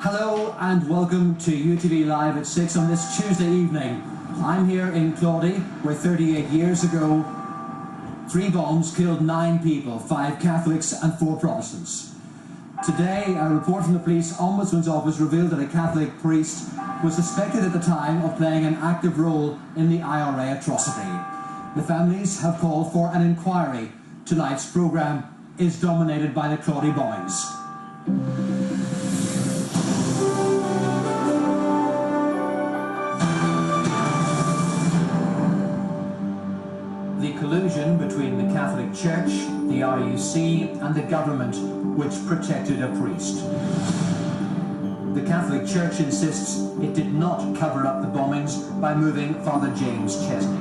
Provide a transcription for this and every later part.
Hello and welcome to UTV Live at 6 on this Tuesday evening. I'm here in Claudy, where 38 years ago, 3 bombs killed 9 people, 5 Catholics and 4 Protestants. Today, a report from the Police Ombudsman's Office revealed that a Catholic priest was suspected at the time of playing an active role in the IRA atrocity. The families have called for an inquiry. Tonight's programme is dominated by the Claudy Bombings. The collusion between the Catholic Church, the RUC and the government which protected a priest. The Catholic Church insists it did not cover up the bombings by moving Father James Chesney.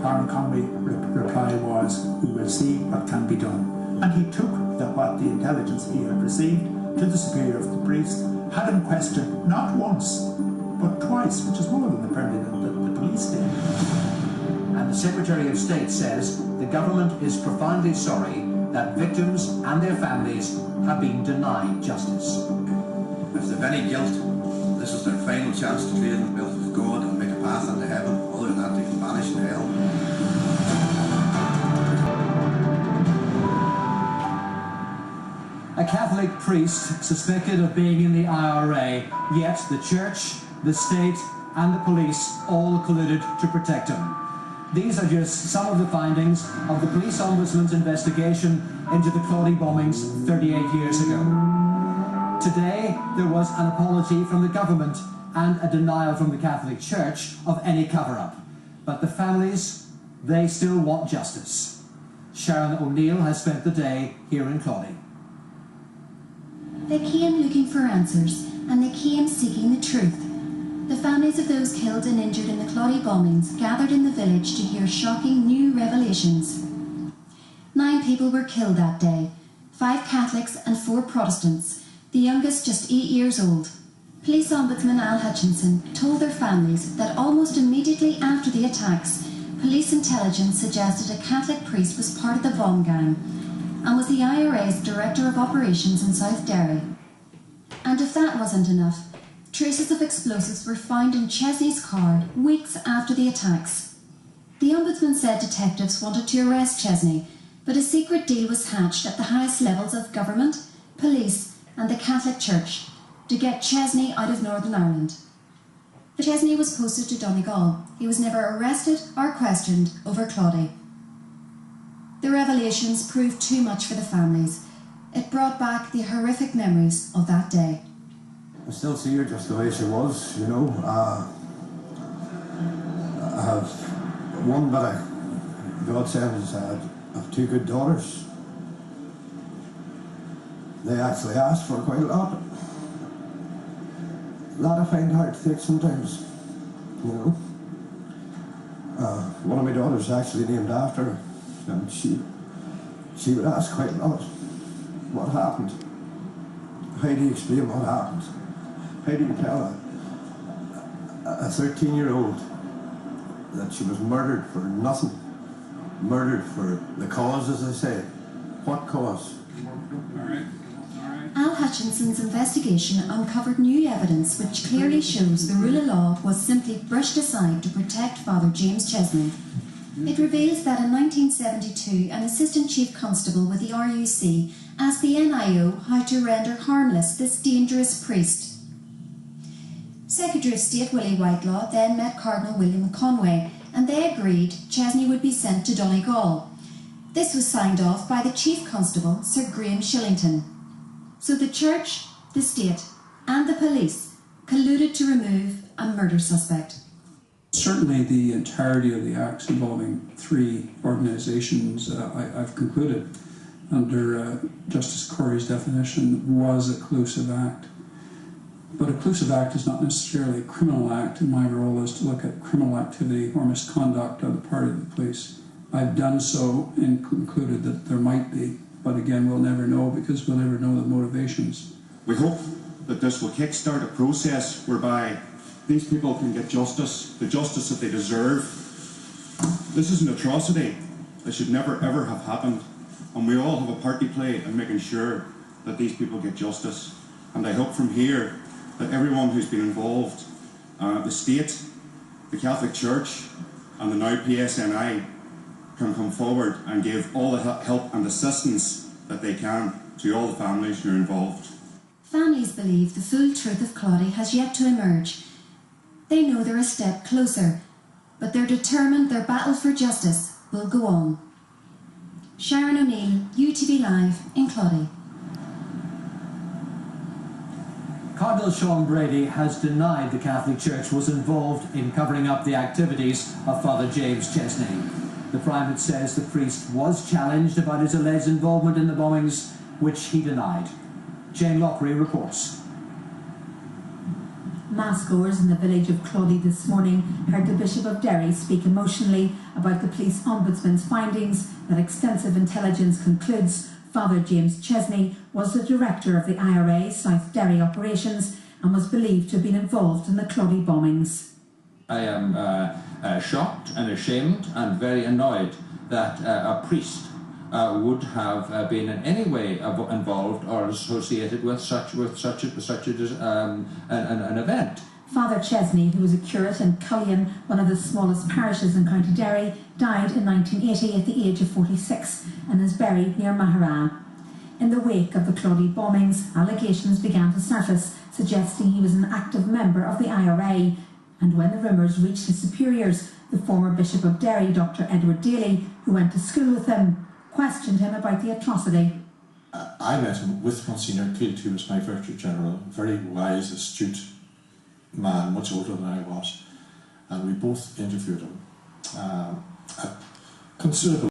Colin McClelland reply was, "We will see what can be done." And he took what the intelligence he had received to the superior of the priest, had him questioned not once, but twice, which is more than the police did. And the Secretary of State says the government is profoundly sorry that victims and their families have been denied justice. If they've any guilt, this is their final chance to clear the will of God and make a path into heaven. Other than that, they can vanish in hell. A Catholic priest suspected of being in the IRA, yet the Church, the State and the police all colluded to protect him. These are just some of the findings of the Police Ombudsman's investigation into the Claudy bombings 38 years ago. Today, there was an apology from the government and a denial from the Catholic Church of any cover-up. But the families, they still want justice. Sharon O'Neill has spent the day here in Claudy. They came looking for answers, and they came seeking the truth. The families of those killed and injured in the Claudy bombings gathered in the village to hear shocking new revelations. 9 people were killed that day, 5 Catholics and 4 Protestants, the youngest just 8 years old. Police Ombudsman Al Hutchinson told their families that almost immediately after the attacks, police intelligence suggested a Catholic priest was part of the bomb gang and was the IRA's Director of Operations in South Derry. And if that wasn't enough, traces of explosives were found in Chesney's car weeks after the attacks. The Ombudsman said detectives wanted to arrest Chesney, but a secret deal was hatched at the highest levels of government, police and the Catholic Church to get Chesney out of Northern Ireland. Chesney was posted to Donegal. He was never arrested or questioned over Claudy. The revelations proved too much for the families. It brought back the horrific memories of that day. I still see her just the way she was, you know. I have one bit of God sends I have 2 good daughters. They actually asked for quite a lot. A lot I find hard to take sometimes, you know. One of my daughters is actually named after her, and she would ask quite a lot, what happened? How do you explain what happened? How do you tell a 13-year-old that she was murdered for nothing? Murdered for the cause, as I say. What cause? Al Hutchinson's investigation uncovered new evidence which clearly shows the rule of law was simply brushed aside to protect Father James Chesney. It reveals that in 1972, an Assistant Chief Constable with the RUC asked the NIO how to render harmless this dangerous priest. Secretary of State Willie Whitelaw then met Cardinal William Conway, and they agreed Chesney would be sent to Donegal. This was signed off by the Chief Constable, Sir Graham Shillington. So the Church, the State and the police colluded to remove a murder suspect. Certainly the entirety of the acts involving 3 organisations, I've concluded, under Justice Corey's definition, was a collusive act. But a collusive act is not necessarily a criminal act, and my role is to look at criminal activity or misconduct on the part of the police. I've done so and concluded that there might be, but again, we'll never know because we'll never know the motivations. We hope that this will kickstart a process whereby these people can get justice, the justice that they deserve. This is an atrocity that should never ever have happened, and we all have a part to play in making sure that these people get justice. And I hope from here that everyone who's been involved, the state, the Catholic Church and the now PSNI, can come forward and give all the help and assistance that they can to all the families who are involved. Families believe the full truth of Claudy has yet to emerge. They know they're a step closer, but they're determined their battle for justice will go on. Sharon O'Neill, UTV Live in Claudy. Cardinal Sean Brady has denied the Catholic Church was involved in covering up the activities of Father James Chesney. The primate says the priest was challenged about his alleged involvement in the bombings, which he denied. Jane Lockery reports. Massgoers in the village of Claudy this morning heard the Bishop of Derry speak emotionally about the police ombudsman's findings that extensive intelligence concludes Father James Chesney was the director of the IRA South Derry operations and was believed to have been involved in the Claudy bombings. I am shocked and ashamed and very annoyed that a priest would have been in any way involved or associated with such an event. Father Chesney, who was a curate in Cullion, one of the smallest parishes in County Derry, died in 1980 at the age of 46 and is buried near Maharan. In the wake of the Claudy bombings, allegations began to surface, suggesting he was an active member of the IRA. And when the rumours reached his superiors, the former Bishop of Derry, Dr. Edward Daly, who went to school with him, questioned him about the atrocity. I met him with Monsignor Kilt, who was my Virtual General, a very wise, astute man, much older than I was, and we both interviewed him at considerable